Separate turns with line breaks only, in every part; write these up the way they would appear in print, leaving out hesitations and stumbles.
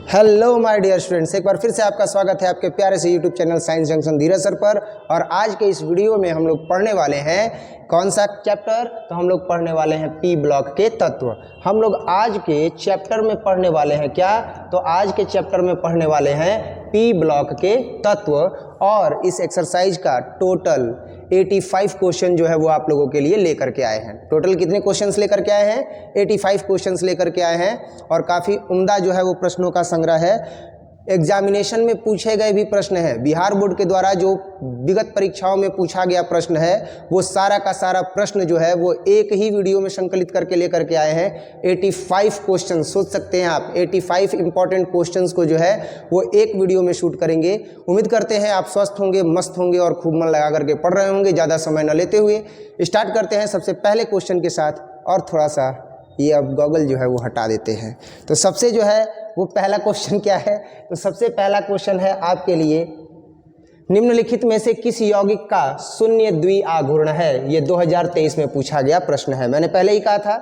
Hello my dear students, एक बार फिर से आपका स्वागत है आपके प्यारे से यूट्यूब चैनल साइंस जंक्शन धीरज सर पर। और आज के इस वीडियो में हम लोग पढ़ने वाले हैं कौन सा चैप्टर? तो हम लोग पढ़ने वाले हैं पी ब्लॉक के तत्व। हम लोग आज के चैप्टर में पढ़ने वाले हैं क्या? तो आज के चैप्टर में पढ़ने वाले हैं पी ब्लॉक के तत्व। और इस एक्सरसाइज का टोटल 85 क्वेश्चन जो है वो आप लोगों के लिए लेकर के आए हैं। टोटल कितने क्वेश्चंस लेकर के आए हैं? 85 क्वेश्चंस लेकर के आए हैं। और काफ़ी उम्दा जो है वो प्रश्नों का संग्रह है। एग्जामिनेशन में पूछे गए भी प्रश्न है, बिहार बोर्ड के द्वारा जो विगत परीक्षाओं में पूछा गया प्रश्न है वो सारा का सारा प्रश्न जो है वो एक ही वीडियो में संकलित करके लेकर के आए हैं। 85 क्वेश्चन, सोच सकते हैं आप, 85 इंपॉर्टेंट क्वेश्चंस को जो है वो एक वीडियो में शूट करेंगे। उम्मीद करते हैं आप स्वस्थ होंगे, मस्त होंगे और खूब मन लगा करके पढ़ रहे होंगे। ज़्यादा समय न लेते हुए स्टार्ट करते हैं सबसे पहले क्वेश्चन के साथ। और थोड़ा सा ये अब गॉगल जो है वो हटा देते हैं। तो सबसे जो है वो पहला क्वेश्चन क्या है? तो सबसे पहला क्वेश्चन है आपके लिए, निम्नलिखित में से किस यौगिक का शून्य द्विआघूर्ण है? ये 2023 में पूछा गया प्रश्न है। मैंने पहले ही कहा था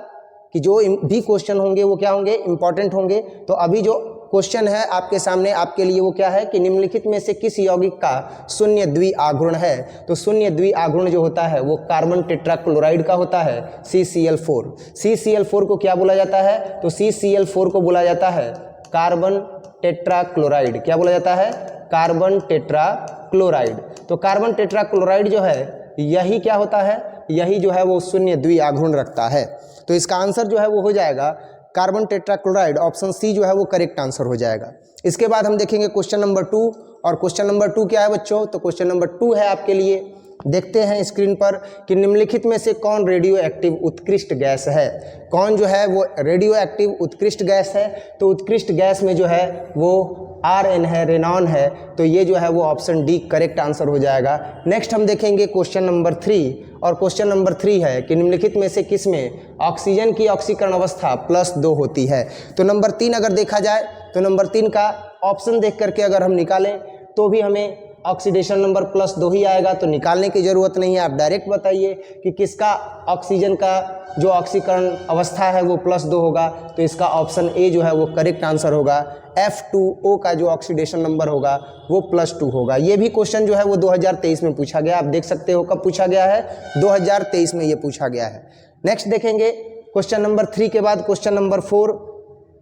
कि जो भी क्वेश्चन होंगे वो क्या होंगे? इंपॉर्टेंट होंगे। तो अभी जो क्वेश्चन है आपके सामने आपके लिए वो क्या है कि निम्नलिखित में से किस यौगिक का शून्य द्विआघूर्ण है? तो शून्य द्विआघूर्ण जो होता है वो कार्बन टेट्राक्लोराइड का होता है, CCl4। CCl4 को क्या बोला जाता है? तो CCl4 को बोला जाता है कार्बन टेट्राक्लोराइड। क्या बोला जाता है? Carbon tetrachloride. तो कार्बन टेट्राक्लोराइड जो है यही क्या होता है? यही जो है वो शून्य द्विआघूर्ण रखता है। तो इसका आंसर जो है वो हो जाएगा कार्बन टेट्राक्लोराइड। ऑप्शन सी जो है वो करेक्ट आंसर हो जाएगा। इसके बाद हम देखेंगे क्वेश्चन नंबर 2। और क्वेश्चन नंबर 2 क्या है बच्चों? तो क्वेश्चन नंबर 2 है आपके लिए, देखते हैं स्क्रीन पर कि निम्नलिखित में से कौन रेडियो एक्टिव उत्कृष्ट गैस है? कौन जो है वो रेडियो एक्टिव उत्कृष्ट गैस है? तो उत्कृष्ट गैस में जो है वो RN है, रेनॉन है। तो ये जो है वो ऑप्शन डी करेक्ट आंसर हो जाएगा। नेक्स्ट हम देखेंगे क्वेश्चन नंबर 3। और क्वेश्चन नंबर 3 है कि निम्नलिखित में से किस में ऑक्सीजन की ऑक्सीकरण अवस्था +2 होती है? तो नंबर 3 अगर देखा जाए तो नंबर 3 का ऑप्शन देख करके अगर हम निकालें तो भी हमें ऑक्सीडेशन नंबर +2 ही आएगा। तो निकालने की ज़रूरत नहीं है, आप डायरेक्ट बताइए कि किसका ऑक्सीजन का जो ऑक्सीकरण अवस्था है वो +2 होगा। तो इसका ऑप्शन ए जो है वो करेक्ट आंसर होगा। F2O का जो ऑक्सीडेशन नंबर होगा वो +2 होगा। ये भी क्वेश्चन जो है वो 2023 में पूछा गया। आप देख सकते हो कब पूछा गया है? 2023 में ये पूछा गया है। नेक्स्ट देखेंगे क्वेश्चन नंबर 3 के बाद क्वेश्चन नंबर 4,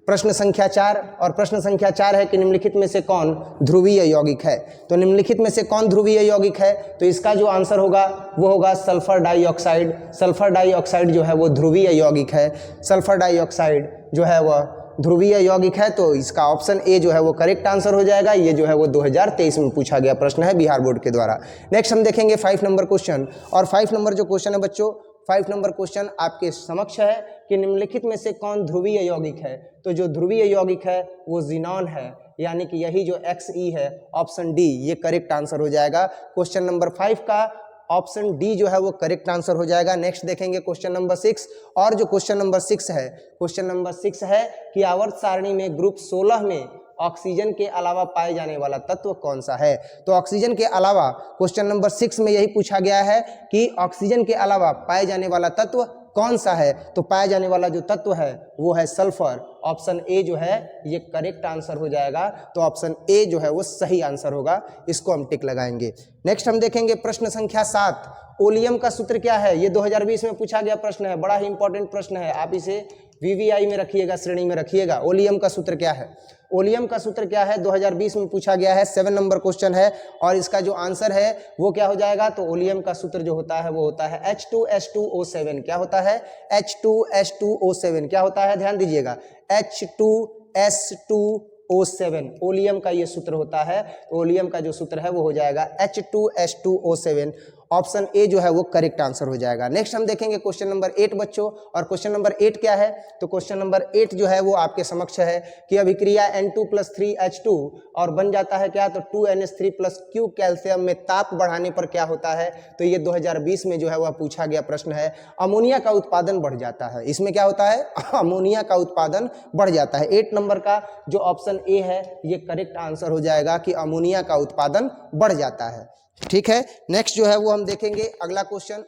प्रश्न संख्या 4। और प्रश्न संख्या 4 है कि निम्नलिखित में से कौन ध्रुवीय यौगिक है? तो निम्नलिखित में से कौन ध्रुवीय यौगिक है? तो इसका जो आंसर होगा वो होगा सल्फर डाइऑक्साइड। सल्फर डाइऑक्साइड जो है वो ध्रुवीय यौगिक है। सल्फर डाइऑक्साइड जो है वह ध्रुवीय यौगिक है। तो इसका ऑप्शन ए जो है वो करेक्ट आंसर हो जाएगा। ये जो है वो 2023 में पूछा गया प्रश्न है बिहार बोर्ड के द्वारा। नेक्स्ट हम देखेंगे 5 नंबर क्वेश्चन। और 5 नंबर जो क्वेश्चन है बच्चों, 5 नंबर क्वेश्चन आपके समक्ष है कि निम्नलिखित में से कौन ध्रुवीय यौगिक है? तो जो ध्रुवीय यौगिक है वो ज़ीनॉन है, यानी कि यही जो Xe है, ऑप्शन डी ये करेक्ट आंसर हो जाएगा। क्वेश्चन नंबर 5 का ऑप्शन डी जो है वो करेक्ट आंसर हो जाएगा। नेक्स्ट देखेंगे क्वेश्चन नंबर 6। और जो क्वेश्चन नंबर 6 है, क्वेश्चन नंबर 6 है कि आवर्त सारणी में ग्रुप 16 में ऑक्सीजन के अलावा पाए जाने वाला तत्व कौन सा है? तो ऑक्सीजन के अलावा क्वेश्चन नंबर 6 में यही पूछा गया है कि ऑक्सीजन के अलावा पाए जाने वाला तत्व कौन सा है? तो पाया जाने वाला जो तत्व है वो है सल्फर। ऑप्शन ए जो है ये करेक्ट आंसर हो जाएगा। तो ऑप्शन ए जो है वो सही आंसर होगा, इसको हम टिक लगाएंगे। नेक्स्ट हम देखेंगे प्रश्न संख्या 7, ओलियम का सूत्र क्या है? ये 2020 में पूछा गया प्रश्न है, बड़ा ही इंपॉर्टेंट प्रश्न है। आप इसे VVI में रखिएगा, श्रेणी में रखिएगा। ओलियम का सूत्र क्या है? ओलियम का सूत्र क्या है? 2020 में पूछा गया है, 7 नंबर क्वेश्चन है। और इसका जो आंसर है वो क्या हो जाएगा? तो ओलियम का सूत्र जो होता है वो होता है H2S2O7। क्या होता है? H2S2O7 क्या होता है? ध्यान दीजिएगा, H2S2O7 ओलियम का ये सूत्र होता है। तो ओलियम का जो सूत्र है वो हो जाएगा H2S2O7। ऑप्शन ए जो है वो करेक्ट आंसर हो जाएगा। नेक्स्ट हम देखेंगे क्वेश्चन नंबर 8 बच्चों। और क्वेश्चन नंबर 8 क्या है? तो क्वेश्चन नंबर 8 जो है वो आपके समक्ष है कि अभिक्रिया N2+3H2 और बन जाता है क्या? तो 2NH3+Q कैल्शियम में ताप बढ़ाने पर क्या होता है? तो ये 2020 में जो है वह पूछा गया प्रश्न है। अमोनिया का उत्पादन बढ़ जाता है। इसमें क्या होता है? अमोनिया का उत्पादन बढ़ जाता है। 8 नंबर का जो ऑप्शन ए है ये करेक्ट आंसर हो जाएगा कि अमोनिया का उत्पादन बढ़ जाता है। ठीक है। नेक्स्ट जो है वो हम देखेंगे अगला क्वेश्चन।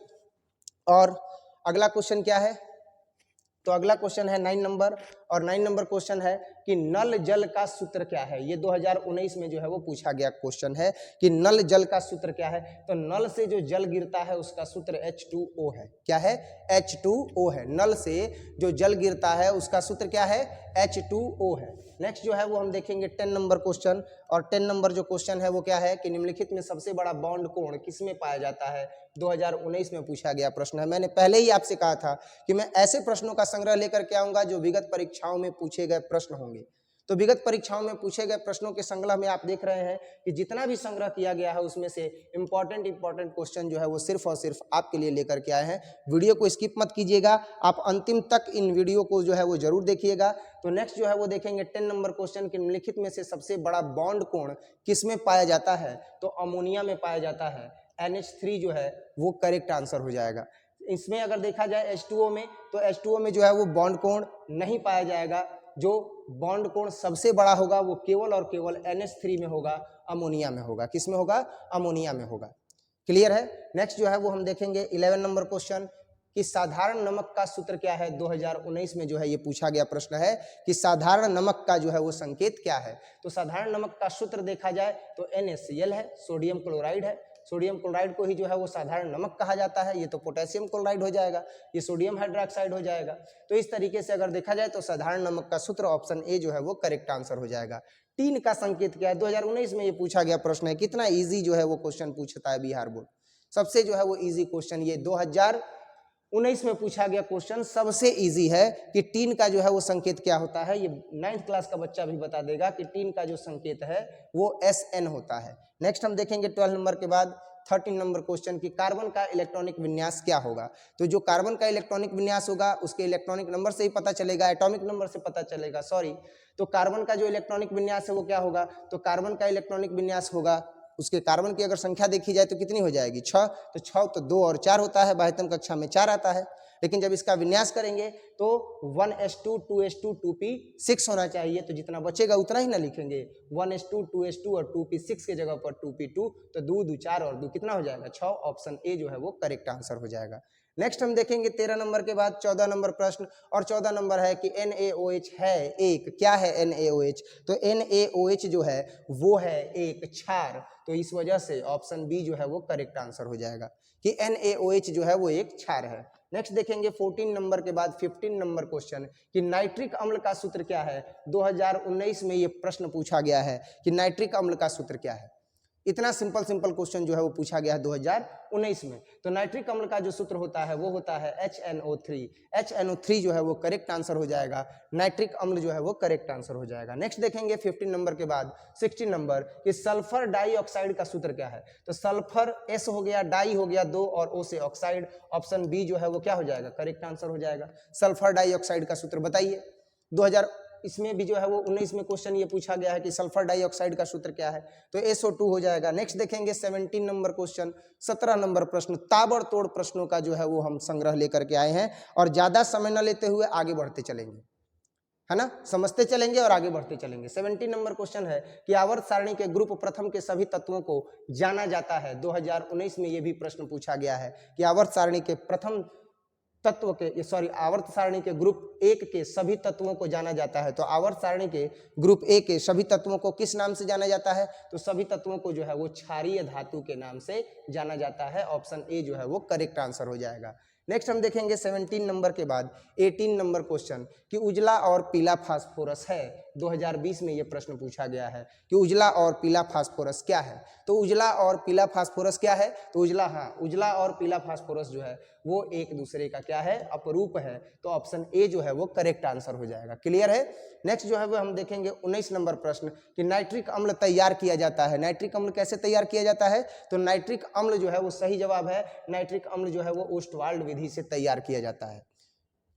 और अगला क्वेश्चन क्या है? तो अगला क्वेश्चन है 9 नंबर। और 9 नंबर क्वेश्चन है कि नल जल का सूत्र क्या है। ये 2019 में जो है वो पूछा गया क्वेश्चन है कि नल जल का सूत्र क्या है। तो नल से जो जल गिरता है उसका सूत्र H2O है। क्या है? H2O है। नल से जो जल गिरता है उसका सूत्र क्या है? H2O है। नेक्स्ट जो है वो हम देखेंगे 10 नंबर क्वेश्चन, और 10 नंबर जो क्वेश्चन है वो क्या है कि निम्नलिखित में सबसे बड़ा बॉन्ड कोण किसमें पाया जाता है। 2019 में पूछा गया प्रश्न है। मैंने पहले ही आपसे कहा था कि मैं ऐसे प्रश्नों का संग्रह लेकर के आऊंगा जो विगत परीक्षाओं में पूछे गए प्रश्न होंगे। तो विगत परीक्षाओं में पूछे गए प्रश्नों के संग्रह में आप देख रहे हैं कि जितना भी संग्रह किया गया है उसमें से इंपॉर्टेंट क्वेश्चन जो है वो सिर्फ और सिर्फ आपके लिए लेकर के आए हैं। वीडियो को स्किप मत कीजिएगा, आप अंतिम तक इन वीडियो को जो है वो जरूर देखिएगा। तो नेक्स्ट जो है वो देखेंगे 10 नंबर क्वेश्चन कि निम्नलिखित में से सबसे बड़ा बॉन्ड कोण किसमें पाया जाता है। तो अमोनिया में पाया जाता है। NH3 जो है वो करेक्ट आंसर हो जाएगा। इसमें अगर देखा जाए H2O में, तो H2O में जो है वो बॉन्ड कोण नहीं पाया जाएगा। जो बॉन्ड कोण सबसे बड़ा होगा वो केवल और केवल NH3 में होगा, अमोनिया में होगा। किस में होगा? अमोनिया में होगा। क्लियर है? नेक्स्ट जो है वो हम देखेंगे 11 नंबर क्वेश्चन कि साधारण नमक का सूत्र क्या है। 2019 में जो है ये पूछा गया प्रश्न है कि साधारण नमक का जो है वो संकेत क्या है। तो साधारण नमक का सूत्र देखा जाए तो NaCl है, सोडियम क्लोराइड है। सोडियम क्लोराइड को ही जो है वो साधारण नमक कहा जाता है। ये तो पोटेशियम क्लोराइड हो जाएगा, ये सोडियम हाइड्रोक्साइड हो जाएगा। तो इस तरीके से अगर देखा जाए तो साधारण नमक का सूत्र ऑप्शन ए जो है वो करेक्ट आंसर हो जाएगा। टीन का संकेत क्या है? 2019 में ये पूछा गया प्रश्न है। कितना इजी जो है वो क्वेश्चन पूछता है बिहार बोर्ड। सबसे जो है वो इजी क्वेश्चन ये 2019 में पूछा गया क्वेश्चन सबसे इजी है कि टीन का जो है वो संकेत क्या होता है। ये 9th क्लास का बच्चा भी बता देगा कि टीन का जो संकेत है वो SN होता है। नेक्स्ट हम देखेंगे 12 नंबर के बाद 13 नंबर क्वेश्चन की कार्बन का इलेक्ट्रॉनिक विन्यास क्या होगा। तो जो कार्बन का इलेक्ट्रॉनिक विन्यास होगा उसके इलेक्ट्रॉनिक नंबर से ही पता चलेगा, एटॉमिक नंबर से पता चलेगा, सॉरी। तो कार्बन का जो इलेक्ट्रॉनिक विन्यास है वो क्या होगा। तो कार्बन का इलेक्ट्रॉनिक विन्यास होगा, उसके कार्बन की अगर संख्या देखी जाए तो कितनी हो जाएगी? 6। तो 6 तो 2 और 4 होता है, 12वीं कक्षा में 4 आता है। लेकिन जब इसका विन्यास करेंगे तो 1s2 2s2 2p6 होना चाहिए। तो जितना बचेगा उतना ही ना लिखेंगे। 1s2 2s2 और 2p6 के जगह पर 2p2, तो 2 2 4 और 2 कितना हो जाएगा? 6। ऑप्शन ए जो है वो करेक्ट आंसर हो जाएगा। नेक्स्ट हम देखेंगे 13 नंबर के बाद 14 नंबर प्रश्न, और 14 नंबर है कि NaOH है एक, क्या है NaOH। तो NaOH जो है वो है एक क्षार। तो इस वजह से ऑप्शन बी जो है वो करेक्ट आंसर हो जाएगा कि NaOH जो है वो एक क्षार है। नेक्स्ट देखेंगे 14 नंबर के बाद 15 नंबर क्वेश्चन कि नाइट्रिक अम्ल का सूत्र क्या है। 2019 में ये प्रश्न पूछा गया है कि नाइट्रिक अम्ल का सूत्र क्या है। इतना सिंपल क्वेश्चन जो है वो पूछा गया है 2019 में। तो नाइट्रिक अम्ल का जो सूत्र होता है वो होता है HNO3। HNO3 जो है वो करेक्ट आंसर हो जाएगा। नाइट्रिक अम्ल जो है वो करेक्ट आंसर हो जाएगा। नेक्स्ट देखेंगे 15 नंबर के बाद 16 नंबर कि सल्फर डाइऑक्साइड का सूत्र क्या है। तो सल्फर S हो गया, डाई हो गया 2 और O से ऑक्साइड। ऑप्शन बी जो है वो क्या हो जाएगा? करेक्ट आंसर हो जाएगा। सल्फर डाइऑक्साइड का सूत्र बताइए। 2000 इसमें भी जो है वो 19 में क्वेश्चन ये पूछा गया है कि सल्फर डाइऑक्साइड का सूत्र क्या है। तो SO2 हो जाएगा। नेक्स्ट देखेंगे 17 नंबर क्वेश्चन, 17 नंबर प्रश्न। ताबड़तोड़ प्रश्नों का जो है वो हम संग्रह लेकर के आए हैं और ज्यादा समय न लेते हुए आगे बढ़ते चलेंगे, है ना। समझते चलेंगे और आगे बढ़ते चलेंगे। 17 नंबर क्वेश्चन है कि आवर्त सारणी के ग्रुप प्रथम के सभी तत्वों को जाना जाता है। 2019 में ये भी प्रश्न पूछा गया है कि आवर्त सारणी के प्रथम तत्व के आवर्त सारणी के ग्रुप 1 के सभी तत्वों को जाना जाता है। तो आवर्त सारणी के ग्रुप 1 के सभी तत्वों को किस नाम से जाना जाता है। तो सभी तत्वों को जो है वो क्षारीय धातु के नाम से जाना जाता है। ऑप्शन ए जो है वो करेक्ट आंसर हो जाएगा। नेक्स्ट हम देखेंगे 17 नंबर के बाद 18 नंबर क्वेश्चन कि उजला और पीला फास्फोरस है। 2020 में यह प्रश्न पूछा गया है कि उजला और पीला फास्फोरस क्या है। तो उजला और पीला फास्फोरस क्या है। तो उजला और पीला फास्फोरस जो है वो एक दूसरे का क्या है? अपरूप है। तो ऑप्शन ए जो है वो करेक्ट आंसर हो जाएगा। क्लियर है। नेक्स्ट जो है वो हम देखेंगे 19 नंबर प्रश्न कि नाइट्रिक अम्ल तैयार किया जाता है। नाइट्रिक अम्ल कैसे तैयार किया जाता है। तो नाइट्रिक अम्ल जो है वो सही जवाब है। नाइट्रिक अम्ल जो है वो ओस्टवाल्ड विधि से तैयार किया जाता है।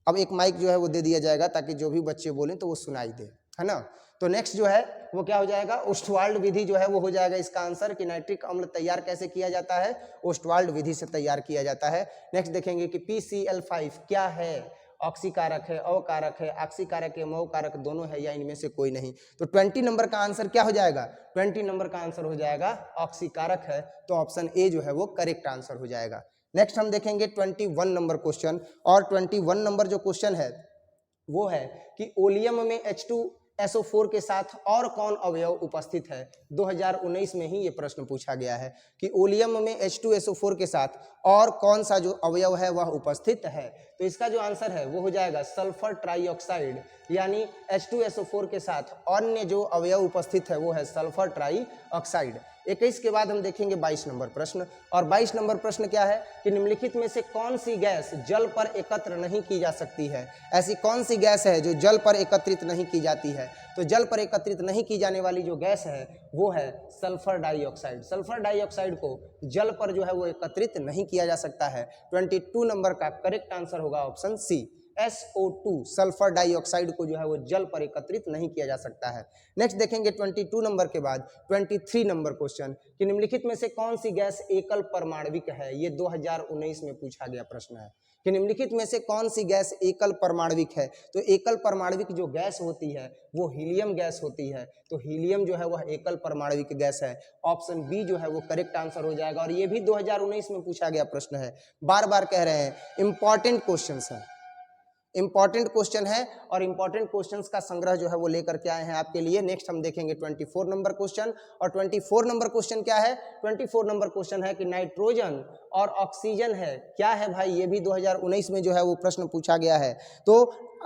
अब एक माइक जो है वो दे दिया जाएगा ताकि जो भी बच्चे बोलें तो वो सुनाई दे, है ना। तो नेक्स्ट जो है वो क्या हो जाएगा? ओस्टवाल्ड विधि जो है वो हो जाएगा इसका आंसर कि नाइट्रिक अम्ल तैयार कैसे किया जाता है। ओस्टवाल्ड विधि से तैयार किया जाता है। नेक्स्ट देखेंगे कि PCl5 क्या है। ऑक्सीकारक है, अवकारक है, ऑक्सीकारक है, मवकारक दोनों है या इनमें से कोई नहीं। तो 20 नंबर का आंसर क्या हो जाएगा? 20 नंबर का आंसर हो जाएगा ऑक्सीकारक है। तो ऑप्शन ए जो है वो करेक्ट आंसर हो जाएगा। नेक्स्ट हम देखेंगे 21 नंबर क्वेश्चन, और 21 नंबर जो क्वेश्चन है वो है कि ओलियम में H2 SO4 के साथ और कौन अवयव उपस्थित है? 2019 में ही ये प्रश्न पूछा गया है कि ओलियम में H2SO4 के साथ और कौन सा जो अवयव है वह उपस्थित है। तो इसका जो आंसर है वो हो जाएगा सल्फर ट्राइऑक्साइड, यानी H2SO4 के साथ अन्य जो अवयव उपस्थित है वो है सल्फर ट्राइऑक्साइड। 21 के बाद हम देखेंगे 22 नंबर प्रश्न, और 22 नंबर प्रश्न क्या है कि निम्नलिखित में से कौन सी गैस जल पर एकत्र नहीं की जा सकती है? ऐसी कौन सी गैस है जो जल पर एकत्रित नहीं की जाती है? तो जल पर एकत्रित नहीं की जाने वाली जो गैस है वो है सल्फर डाइऑक्साइड। सल्फर डाइऑक्साइड को जल पर जो है वो एकत्रित नहीं किया जा सकता है। 22 नंबर का करेक्ट आंसर होगा option C, SO2 sulphur dioxide को जो है वो जल पर एकत्रित नहीं किया जा सकता है। नेक्स्ट देखेंगे 22 नंबर के बाद 23 नंबर क्वेश्चन कि निम्नलिखित में से कौन सी गैस एकल परमाणविक है? ये 2019 में पूछा गया प्रश्न है कि निम्नलिखित में से कौन सी गैस एकल परमाणविक है? तो एकल परमाणविक जो गैस होती है वो हीलियम गैस होती है। तो हीलियम जो है वह एकल परमाणविक गैस है। ऑप्शन बी जो है वो करेक्ट आंसर हो जाएगा, और ये भी 2019 में पूछा गया प्रश्न है। बार बार कह रहे हैं इंपॉर्टेंट क्वेश्चन है, इंपॉर्टेंट क्वेश्चन है, और इंपॉर्टेंट क्वेश्चंस का संग्रह जो है वो लेकर के आए हैं आपके लिए। नेक्स्ट हम देखेंगे 24 नंबर क्वेश्चन, और 24 नंबर क्वेश्चन क्या है? 24 नंबर क्वेश्चन है कि नाइट्रोजन और ऑक्सीजन है क्या है भाई? ये भी 2019 में जो है वो प्रश्न पूछा गया है। तो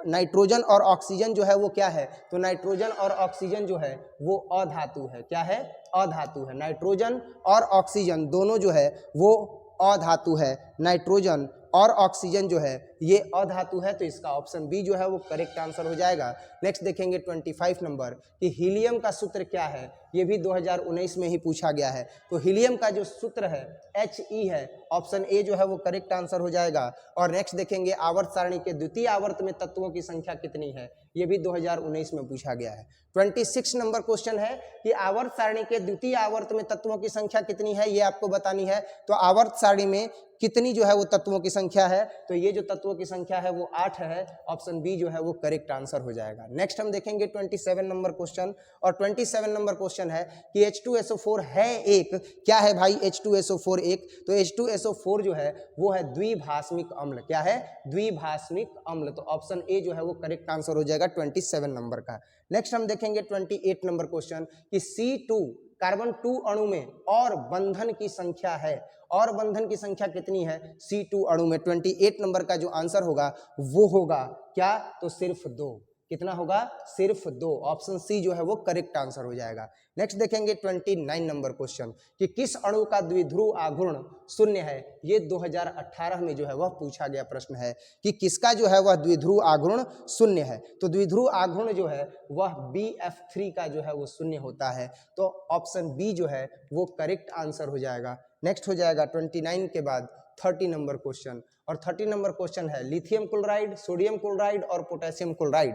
नाइट्रोजन और ऑक्सीजन जो है वो क्या है? तो नाइट्रोजन और ऑक्सीजन जो है वो अधातु है। क्या है? अधातु है। नाइट्रोजन और ऑक्सीजन दोनों जो है वो अधातु है। नाइट्रोजन और ऑक्सीजन जो है ये अधातु है, तो इसका ऑप्शन बी जो है वो करेक्ट आंसर हो जाएगा। नेक्स्ट देखेंगे 25 नंबर कि हीलियम का सूत्र क्या है? ये भी 2019 में ही पूछा गया है। तो हीलियम का जो सूत्र है He है। ऑप्शन ए जो है वो करेक्ट आंसर हो जाएगा। और नेक्स्ट देखेंगे आवर्त सारणी के द्वितीय आवर्त में तत्वों की संख्या कितनी है? ये भी 2019 में पूछा गया है। 26 नंबर क्वेश्चन है कि आवर्त सारणी के द्वितीय आवर्त में तत्वों की संख्या कितनी है, ये आपको बतानी है। तो आवर्त सारणी में कितनी जो है वो तत्वों की संख्या है? तो ये जो तत्वों की संख्या है वो 8 है। ऑप्शन बी जो है वो करेक्ट आंसर हो जाएगा। नेक्स्ट हम देखेंगे 27 नंबर क्वेश्चन, और 27 नंबर क्वेश्चन है कि H2SO4 है एक, क्या है भाई H2SO4 एक? तो H2SO4 जो है वो है द्विभाषमिक अम्ल। क्या है? द्विभाषमिक अम्ल। तो ऑप्शन ए जो है वो करेक्ट आंसर हो जाएगा 27 नंबर का। नेक्स्ट हम देखेंगे 28 नंबर क्वेश्चन कि C2 कार्बन 2 अणु में और बंधन की संख्या है, और बंधन की संख्या कितनी है C2 अणु में? 28 नंबर का जो आंसर होगा वो होगा क्या? तो सिर्फ 2। कितना होगा? सिर्फ 2। ऑप्शन सी जो है वो करेक्ट आंसर हो जाएगा। नेक्स्ट देखेंगे 29 नंबर क्वेश्चन कि किस अणु का द्विध्रुव आघूर्ण शून्य है? ये 2018 में जो है वह पूछा गया प्रश्न है कि किसका जो है वह द्विध्रुव आघूर्ण शून्य है। तो द्विध्रुव आघूर्ण जो है वह BF3 का जो है वो शून्य होता है। तो ऑप्शन बी जो है वो करेक्ट आंसर हो जाएगा। नेक्स्ट हो जाएगा 29 के बाद 30 नंबर क्वेश्चन, और 30 नंबर क्वेश्चन है लिथियम क्लोराइड, सोडियम क्लोराइड और पोटेशियम क्लोराइड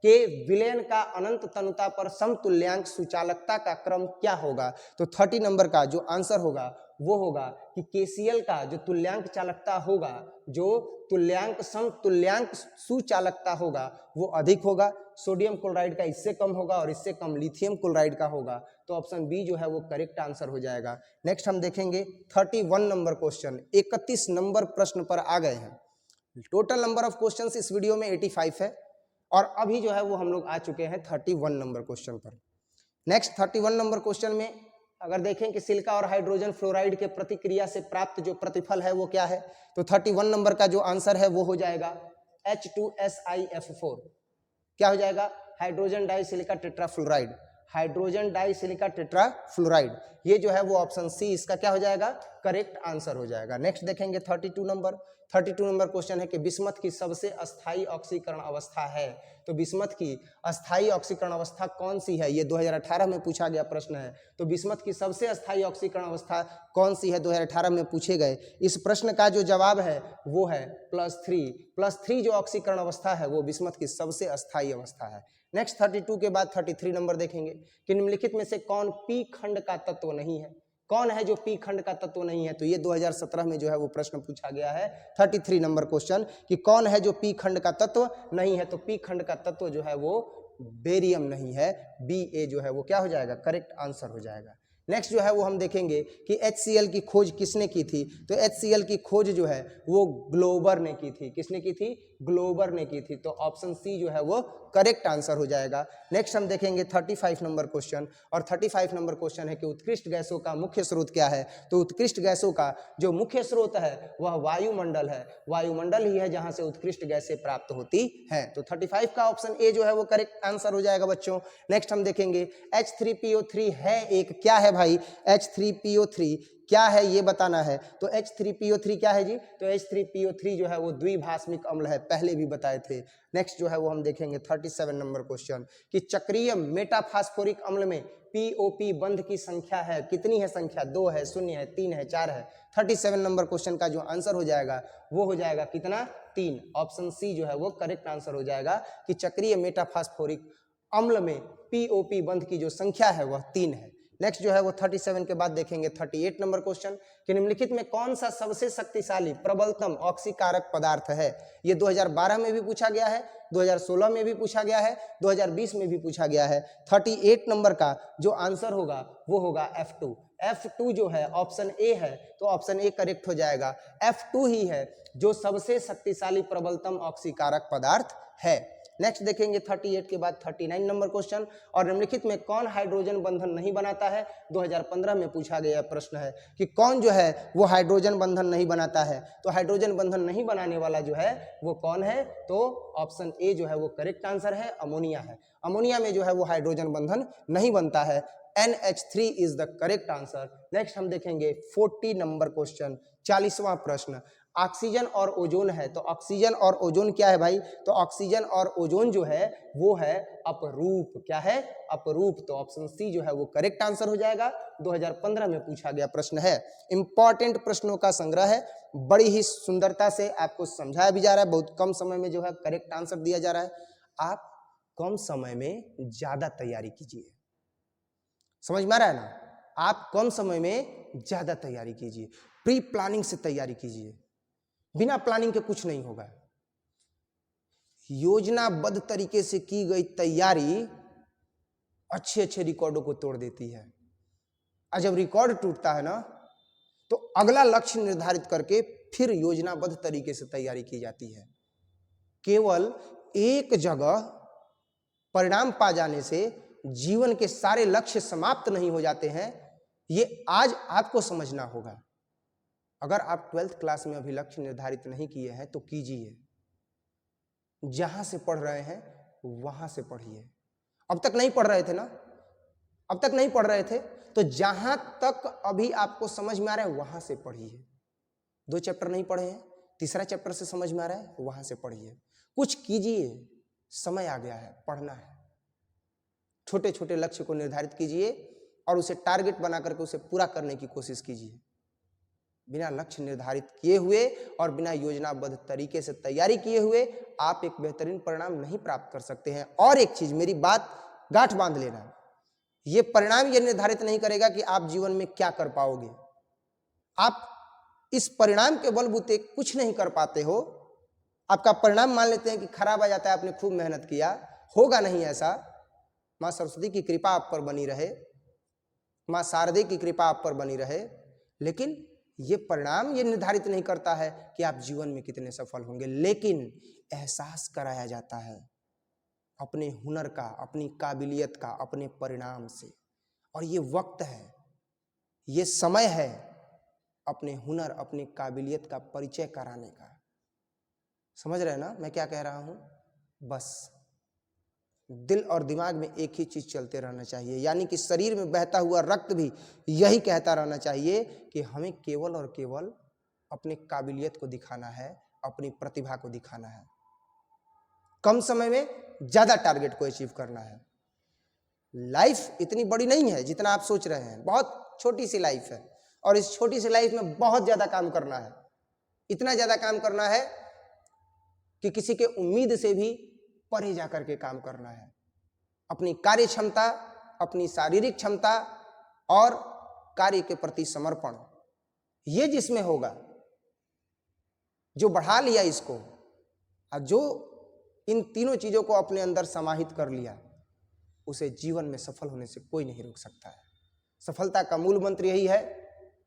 के विलयन का अनंत तनुता पर समतुल्यांक सुचालकता का क्रम क्या होगा? तो 30 नंबर का जो आंसर होगा वो होगा कि KCl का जो तुल्यांक चालकता होगा, जो तुल्यांक समतुल्यांक सुचालकता होगा वो अधिक होगा। सोडियम क्लोराइड का इससे कम होगा, और इससे कम लिथियम क्लोराइड का होगा। तो ऑप्शन बी जो है वो करेक्ट आंसर हो जाएगा। नेक्स्ट हम देखेंगे 31 नंबर क्वेश्चन। 31 नंबर प्रश्न पर आ गए हैं। टोटल नंबर ऑफ क्वेश्चंस इस वीडियो में 85 है, और अभी जो है वो हम लोग आ चुके हैं 31 नंबर क्वेश्चन पर। नेक्स्ट 31 नंबर क्वेश्चन में अगर देखें कि सिलिका और हाइड्रोजन फ्लोराइड के प्रतिक्रिया से प्राप्त जो प्रतिफल है वो क्या है? तो 31 नंबर का जो आंसर है वो हो जाएगा H2SiF4। क्या हो जाएगा? Hydrogen di silica tetrafluoride. Hydrogen di silica tetrafluoride, ये जो है वो ऑप्शन सी इसका क्या हो जाएगा? करेक्ट आंसर हो जाएगा। नेक्स्ट देखेंगे 32 नंबर। 32 नंबर क्वेश्चन है कि बिस्मथ की सबसे अस्थायी ऑक्सीकरण अवस्था है। तो बिस्मथ की अस्थायी ऑक्सीकरण अवस्था कौन सी है? ये 2018 में पूछा गया प्रश्न है। तो बिस्मथ की सबसे अस्थायी ऑक्सीकरण अवस्था कौन सी है? 2018 में पूछे गए इस प्रश्न का जो जवाब है वो है +3 जो ऑक्सीकरण अवस्था है वो बिस्मथ की सबसे अस्थायी अवस्था है। नेक्स्ट 32 के बाद 33 नंबर देखेंगे कि निम्नलिखित में से कौन पी खंड का तत्व नहीं है? कौन है जो पी खंड का तत्व नहीं है? तो ये 2017 में जो है वो प्रश्न पूछा गया है 33 नंबर क्वेश्चन कि कौन है जो पी खंड का तत्व नहीं है? तो पी खंड का तत्व जो है वो बेरियम नहीं है। BA जो है वो क्या हो जाएगा? करेक्ट आंसर हो जाएगा। नेक्स्ट जो है वो हम देखेंगे कि HCl की खोज किसने की थी? तो HCl की खोज जो है वो ग्लोबर ने की थी। किसने की थी? ग्लोबर ने की थी। तो ऑप्शन सी जो है वो करेक्ट आंसर हो जाएगा। नेक्स्ट हम देखेंगे 35 नंबर क्वेश्चन, और 35 नंबर क्वेश्चन है कि उत्कृष्ट गैसों का मुख्य स्रोत क्या है। तो उत्कृष्ट गैसों का जो मुख्य स्रोत है वह वायुमंडल है। वायुमंडल ही है जहां से उत्कृष्ट गैसें प्राप्त होती हैं। तो 35 का ऑप्शन ए जो है वो करेक्ट आंसर हो जाएगा बच्चों। नेक्स्ट हम देखेंगे H3PO3 है एक, क्या है भाई H3PO3 क्या है ये बताना है। तो H3PO3 क्या है जी, तो H3PO3 जो है वो द्विभाषमिक अम्ल है, पहले भी बताए थे। नेक्स्ट जो है वो हम देखेंगे 37 नंबर क्वेश्चन कि चक्रीय मेटाफास्फोरिक अम्ल में POP बंध की संख्या है, कितनी है संख्या, 2 है, 0 है, 3 है, 4 है। 37 नंबर क्वेश्चन का जो आंसर हो जाएगा वो हो जाएगा कितना, 3। ऑप्शन सी जो है वो करेक्ट आंसर हो जाएगा कि चक्रीय मेटाफास्फोरिक अम्ल में POP बंध की जो संख्या है वह 3 है। नेक्स्ट जो है वो 37 के बाद देखेंगे 38 नंबर क्वेश्चन कि निम्नलिखित में कौन सा सबसे शक्तिशाली प्रबलतम ऑक्सीकारक पदार्थ है। ये 2012 में भी पूछा गया है, 2016 में भी पूछा गया है, 2020 में भी पूछा गया है। 38 नंबर का जो आंसर होगा वो होगा F2। F2 जो है ऑप्शन ए है, तो ऑप्शन ए करेक्ट हो जाएगा। F2 ही है जो सबसे शक्तिशाली प्रबलतम ऑक्सीकारक पदार्थ है। नेक्स्ट देखेंगे 38 के बाद 39 नंबर क्वेश्चन, और निम्नलिखित में कौन हाइड्रोजन बंधन नहीं बनाता है। 2015 में पूछा गया प्रश्न है कि कौन जो है वो हाइड्रोजन बंधन नहीं बनाता है। तो हाइड्रोजन बंधन नहीं बनाने वाला जो है वो कौन है, तो ऑप्शन ए जो है वो करेक्ट आंसर है, अमोनिया है। अमोनिया में जो है वो हाइड्रोजन बंधन नहीं बनता है। NH3 is the correct answer. Next हम देखेंगे 40 नंबर क्वेश्चन, 40वां प्रश्न। ऑक्सीजन और ओजोन है, तो ऑक्सीजन और ओजोन क्या है भाई, तो ऑक्सीजन और ओजोन जो है वो है अपरूप। क्या है, अपरूप। तो ऑप्शन सी जो है वो करेक्ट आंसर हो जाएगा। 2015 में पूछा गया प्रश्न है। इंपॉर्टेंट प्रश्नों का संग्रह है, बड़ी ही सुंदरता से आपको समझाया भी जा रहा है, बहुत कम समय में जो है करेक्ट आंसर दिया जा रहा है। आप कम समय में ज्यादा तैयारी कीजिए, समझ में आ रहा है ना। आप कम समय में ज्यादा तैयारी कीजिए, प्री प्लानिंग से तैयारी कीजिए। बिना प्लानिंग के कुछ नहीं होगा। योजनाबद्ध तरीके से की गई तैयारी अच्छे अच्छे रिकॉर्डों को तोड़ देती है। और जब रिकॉर्ड टूटता है ना, तो अगला लक्ष्य निर्धारित करके फिर योजनाबद्ध तरीके से तैयारी की जाती है। केवल एक जगह परिणाम पा जाने से जीवन के सारे लक्ष्य समाप्त नहीं हो जाते हैं, ये आज आपको समझना होगा। अगर आप 12th क्लास में अभी लक्ष्य निर्धारित नहीं किए हैं तो कीजिए। जहां से पढ़ रहे हैं वहां से पढ़िए। अब तक नहीं पढ़ रहे थे ना, अब तक नहीं पढ़ रहे थे, तो जहां तक अभी आपको समझ में आ रहा है वहां से पढ़िए। 2 चैप्टर नहीं पढ़े हैं, तीसरा चैप्टर से समझ में आ रहा है, वहां से पढ़िए। कुछ कीजिए, समय आ गया है, पढ़ना है। छोटे छोटे लक्ष्य को निर्धारित कीजिए और उसे टारगेट बना करके उसे पूरा करने की कोशिश कीजिए। बिना लक्ष्य निर्धारित किए हुए और बिना योजनाबद्ध तरीके से तैयारी किए हुए आप एक बेहतरीन परिणाम नहीं प्राप्त कर सकते हैं। और एक चीज, मेरी बात गांठ बांध लेना, ये परिणाम ये निर्धारित नहीं करेगा कि आप जीवन में क्या कर पाओगे। आप इस परिणाम के बलबूते कुछ नहीं कर पाते हो। आपका परिणाम मान लेते हैं कि खराब आ जाता है, आपने खूब मेहनत किया, होगा नहीं ऐसा। माँ सरस्वती की कृपा आप पर बनी रहे, माँ शारदे की कृपा आप पर बनी रहे, लेकिन ये परिणाम ये निर्धारित नहीं करता है कि आप जीवन में कितने सफल होंगे। लेकिन एहसास कराया जाता है अपने हुनर का, अपनी काबिलियत का, अपने परिणाम से। और ये वक्त है, ये समय है अपने हुनर, अपनी काबिलियत का परिचय कराने का। समझ रहे हैं ना मैं क्या कह रहा हूं। बस दिल और दिमाग में एक ही चीज चलते रहना चाहिए, यानी कि शरीर में बहता हुआ रक्त भी यही कहता रहना चाहिए कि हमें केवल और केवल अपनी काबिलियत को दिखाना है, अपनी प्रतिभा को दिखाना है। कम समय में ज्यादा टारगेट को अचीव करना है। लाइफ इतनी बड़ी नहीं है जितना आप सोच रहे हैं, बहुत छोटी सी लाइफ है, और इस छोटी सी लाइफ में बहुत ज्यादा काम करना है। इतना ज्यादा काम करना है कि किसी के उम्मीद से भी परे जाकर के काम करना है। अपनी कार्य क्षमता, अपनी शारीरिक क्षमता और कार्य के प्रति समर्पण, ये जिसमें होगा, जो बढ़ा लिया इसको और जो इन तीनों चीजों को अपने अंदर समाहित कर लिया, उसे जीवन में सफल होने से कोई नहीं रोक सकता है। सफलता का मूल मंत्र यही है,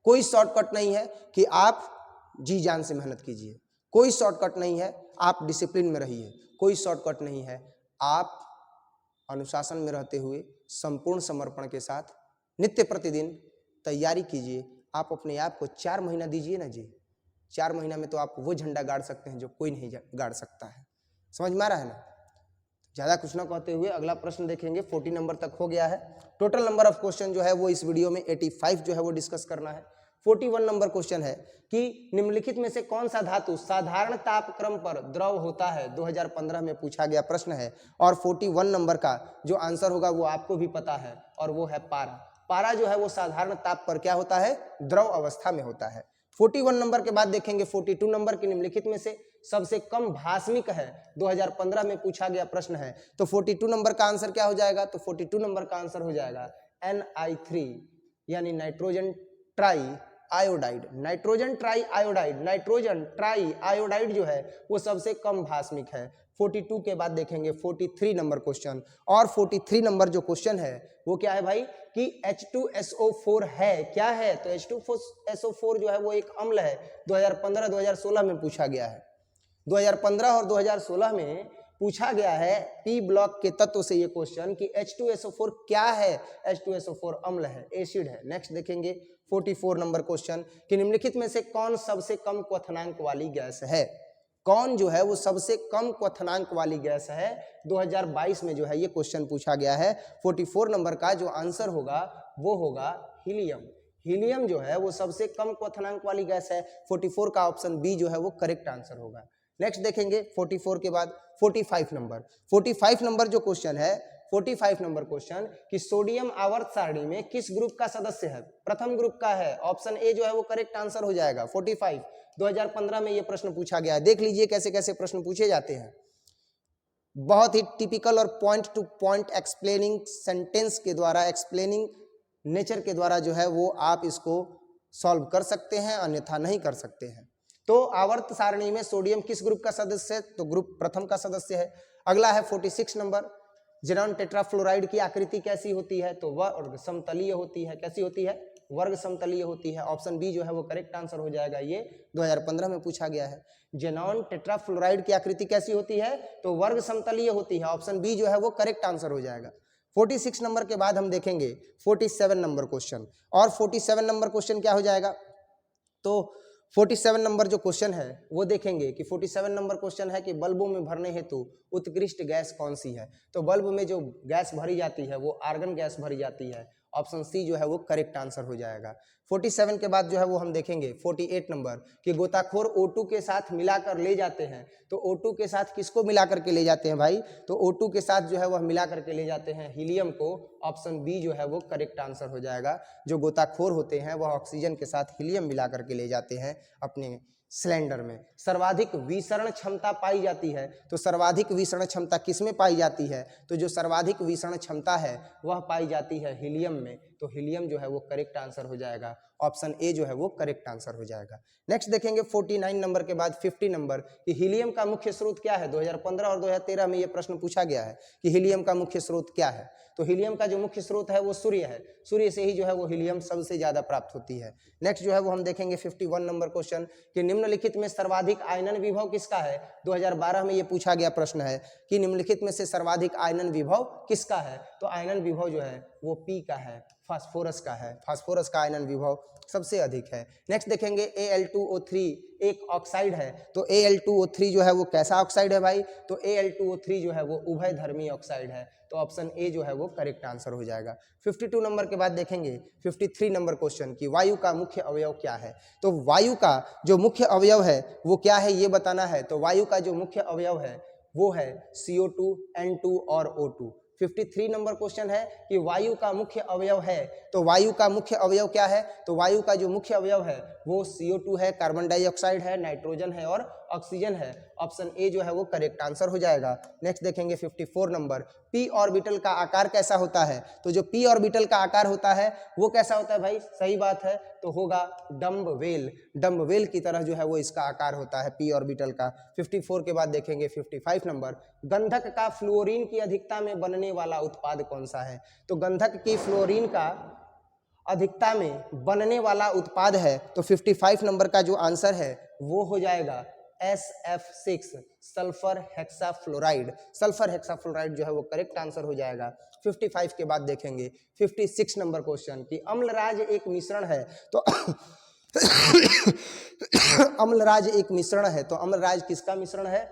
कोई शॉर्टकट नहीं है कि आप जी जान से मेहनत कीजिए। कोई शॉर्टकट नहीं है, आप डिसिप्लिन में रहिए, कोई शॉर्टकट नहीं है। आप अनुशासन में रहते हुए संपूर्ण समर्पण के साथ नित्य प्रतिदिन तैयारी कीजिए। आप अपने आप को 4 महीना दीजिए ना जी, 4 महीना में तो आप वो झंडा गाड़ सकते हैं जो कोई नहीं गाड़ सकता है। समझ में आ रहा है ना? ज़्यादा कुछ ना कहते हुए अगला प्रश्न देखेंगे। 40 नंबर तक हो गया है। टोटल नंबर ऑफ क्वेश्चन जो है वो इस वीडियो में 85 जो है वो डिस्कस करना है। 41 नंबर क्वेश्चन है कि निम्नलिखित में से कौन सा धातु साधारण तापक्रम पर द्रव होता है, 2015 में पूछा गया प्रश्न है। और 41 नंबर का जो आंसर होगा वो आपको भी पता है, और वो है पारा। पारा जो है वो साधारण ताप पर क्या होता है, द्रव अवस्था में होता है। 41 नंबर के बाद देखेंगे 42 नंबर की निम्नलिखित में से सबसे कम भास्मिक है, 2015 में पूछा गया प्रश्न है। तो 42 नंबर का आंसर क्या हो जाएगा, तो 42 नंबर का आंसर हो जाएगा Ni3 यानी nitrogen try iodide. Nitrogen try iodide, nitrogen try iodide जो है वो सबसे कम भास्मिक है। 42 के बाद देखेंगे 43 नंबर क्वेश्चन। और 43 नंबर जो क्वेश्चन है वो क्या है भाई कि H2SO4 है, क्या है, तो H2SO4 जो है वो एक अम्ल है। 2015-2016 में पूछा गया है। 2015 और 2016 में पूछा गया है पी ब्लॉक के तत्व से ये क्वेश्चन कि H2SO4 क्या है। H2SO4 अम्ल है, एसिड है। नेक्स्ट देखेंगे 44 नंबर क्वेश्चन कि निम्नलिखित में से कौन सबसे कम क्वथनांक वाली गैस है। कौन जो है वो सबसे कम क्वथनांक वाली गैस है, 2022 में जो है ये क्वेश्चन पूछा गया है। 44 नंबर का जो आंसर होगा वो होगा हीलियम। हीलियम जो है वो सबसे कम क्वथनांक वाली गैस है। 44 का ऑप्शन बी जो है वो करेक्ट आंसर होगा। नेक्स्ट देखेंगे 44 के बाद 45 नंबर। 45 नंबर जो क्वेश्चन है, 45 नंबर क्वेश्चन कि सोडियम आवर्त सारणी में किस ग्रुप का सदस्य है, प्रथम ग्रुप का है। ऑप्शन ए जो है वो करेक्ट आंसर हो जाएगा। 45 2015 में ये प्रश्न पूछा गया है। देख लीजिए कैसे कैसे प्रश्न पूछे जाते हैं। बहुत ही टिपिकल और point two point explaining sentence के द्वारा, एक्सप्लेनिंग नेचर के द्वारा जो है वो आप इसको सॉल्व कर सकते हैं, अन्यथा नहीं कर सकते हैं। तो आवर्त सारणी में सोडियम किस ग्रुप का सदस्य है, तो ग्रुप प्रथम का सदस्य है। अगला है 46 नंबर, ज़ेनॉन टेट्राफ्लोराइड की आकृति कैसी होती है, तो वर्ग समतलीय होती है। कैसी होती है, वर्ग समतलीय होती है। ऑप्शन बी जो है वो करेक्ट आंसर हो जाएगा। ये 2015 में पूछा गया है। ज़ेनॉन टेट्राफ्लोराइड की आकृति कैसी होती है, तो वर्ग समतलीय होती है। ऑप्शन बी जो है वो करेक्ट आंसर हो जाएगा। 46 नंबर के बाद हम देखेंगे 47 नंबर क्वेश्चन। और 47 नंबर क्वेश्चन क्या हो जाएगा, तो 47 नंबर जो क्वेश्चन है वो देखेंगे कि 47 नंबर क्वेश्चन है कि बल्बों में भरने हेतु उत्कृष्ट गैस कौन सी है। तो बल्ब में जो गैस भरी जाती है वो आर्गन गैस भरी जाती है। ऑप्शन सी जो है वो करेक्ट आंसर हो जाएगा। 47 के बाद जो है वो हम देखेंगे 48 नंबर कि गोताखोर O2 के साथ मिलाकर ले जाते हैं। तो O2 के साथ किसको मिला करके ले जाते हैं भाई, तो O2 के साथ जो है वह मिला करके ले जाते हैं हीलियम को। ऑप्शन बी जो है वो करेक्ट आंसर हो जाएगा। जो गोताखोर होते हैं वह ऑक्सीजन के साथ हीलियम मिला करके ले जाते हैं अपने सिलेंडर में। सर्वाधिक विसरण क्षमता पाई जाती है, तो सर्वाधिक विसरण क्षमता किसमें पाई जाती है, तो जो सर्वाधिक विसरण क्षमता है वह पाई जाती है हीलियम में। तो हीलियम जो है वो करेक्ट आंसर हो जाएगा। ऑप्शन ए जो है वो करेक्ट आंसर हो जाएगा। नेक्स्ट देखेंगे 49 नंबर के बाद 50 नंबर कि हीलियम का मुख्य स्रोत क्या है। 2015 और 2013 में ये प्रश्न पूछा गया है कि हीलियम का मुख्य स्रोत क्या है। तो हीलियम का जो मुख्य स्रोत है वो सूर्य है। सूर्य से ही जो है वो हीलियम सबसे ज्यादा प्राप्त होती है। नेक्स्ट जो है वो हम देखेंगे 51 नंबर क्वेश्चन कि निम्नलिखित में सर्वाधिक आयनन विभव किसका है। 2012 में ये पूछा गया प्रश्न है कि निम्नलिखित में से सर्वाधिक आयनन विभव किसका है। तो आयनन विभव जो है वो पी का है, फास्फोरस का है। फास्फोरस का आयनन विभव सबसे अधिक है। नेक्स्ट देखेंगे Al2O3 एक ऑक्साइड है। तो Al2O3 जो है वो कैसा ऑक्साइड है भाई, तो Al2O3 जो है वो उभयधर्मी ऑक्साइड है। तो ऑप्शन ए जो है वो करेक्ट आंसर हो जाएगा। 52 नंबर के बाद देखेंगे 53 नंबर क्वेश्चन कि वायु का मुख्य अवयव क्या है। तो वायु का जो मुख्य अवयव है वो क्या है ये बताना है। तो वायु का जो मुख्य अवयव है वो है CO2, N2 और O2। 53 नंबर क्वेश्चन है कि वायु का मुख्य अवयव है। तो वायु का मुख्य अवयव क्या है, तो वायु का जो मुख्य अवयव है वो CO2 है, कार्बन डाइऑक्साइड है, नाइट्रोजन है और ऑक्सीजन है। ऑप्शन ए जो है वो करेक्ट आंसर हो जाएगा। नेक्स्ट देखेंगे 54 नंबर पी ऑर्बिटल का आकार कैसा होता है। तो जो पी ऑर्बिटल का आकार होता है वो कैसा होता है भाई, सही बात है, तो होगा डम्बवेल। डम्बवेल की तरह जो है वो इसका आकार होता है पी ऑर्बिटल का। 54 के बाद देखेंगे 55 नंबर गंधक का फ्लोरीन की अधिकता में बनने वाला उत्पाद कौन सा है। तो गंधक की फ्लोरीन का अधिकता में बनने वाला उत्पाद है। तो 55 नंबर का जो आंसर है वो हो जाएगा SF6 sulphur hexafluoride. Sulphur hexafluoride जो है वो करेक्ट आंसर हो जाएगा। 55 के बाद देखेंगे 56 नंबर क्वेश्चन कि अम्लराज एक मिश्रण है तो अम्लराज एक मिश्रण है तो अम्लराज किसका मिश्रण है?